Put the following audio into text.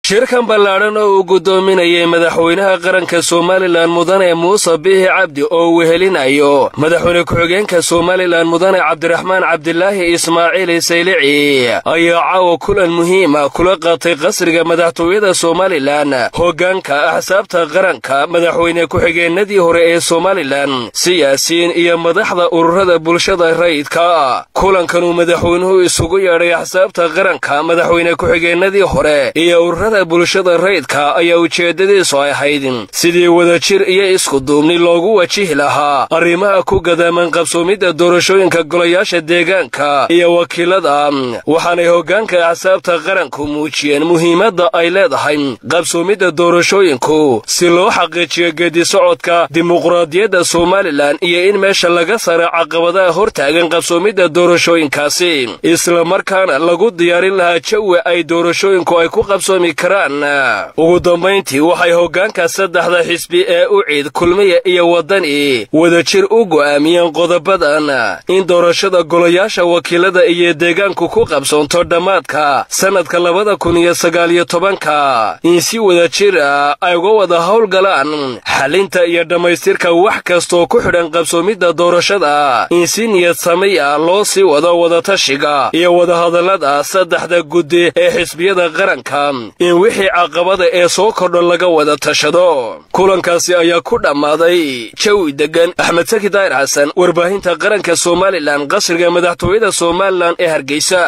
shirkan ballaaran oo uu gudoominayay madaxweynaha qaranka Soomaaliland Mudane Muuse Bihi Cabdi oo wehelinayo madaxweyne ku-xigeenka Soomaaliland Mudane Cabdiraxmaan Cabdilaahi Ismaaciil Saylici ayaa caawa kulan muhiim ah kula qaatay qasriga madaxtooyada Soomaaliland hoggaanka axsaabta qaranka madaxweyne ku-xigeenadii hore ee Soomaaliland siyaasiyiin iyo madaxda ururada bulshada rayidka kulankan uu madaxweynuhu isugu yeedhay axsaabta qaranka madaxweyne ku-xigeenadii hore iyo ururada bulshada rayidka ayaa ujeedadiisu ahayd sidii wadajir iyo isku duubni loogu wajihi lahaa arrimaha ku gadaaman qabsoomidda doorashooyinka golayaasha deegaanka iyo wakiilada waxaanay hoggaanka axsaabta qaranku muujiyeen muhiimadda ay leedahay qabsoomidda doorashooyinku si loo xaqiijiyo geeddi-socodka dimuqraadiyadda Soomaaliland iyo in meesha laga saaro caqabadaha hortaagan qabsoomidda doorashooyinkaasi isla markaana lagu diyaarin lahaa jawi ay doorashooyinku ay ku qabsoomi karaan ugu dambayntii waxay hoggaanka saddexda xisbi ee u ciid kulmiye iyo wadani wadajir u go'aamiyeen qodobadan in doorashada golayaasha wakiilada iyo deegaanku ku qabsoonto dhammaadka sanadka 2019 in si wadajir ay uga wada howlgalaan xalinta iyo dhammaystirka wax kastoo ku xidhan qabsoomidda doorashada in si niyad sameeya loo sii wado wadatashiga iyo wadahadallada saddexda guddi ee xisbiyada qaranka in wixii caqabada ee soo kordho laga wada tashado kulankaasi ayaa ku dhammaaday jawi degan Axmed Saki Daahir Xasan warbaahinta qaranka Soomaaliland qasriga madaxtooyada Soomaaliland ee Hargeysa.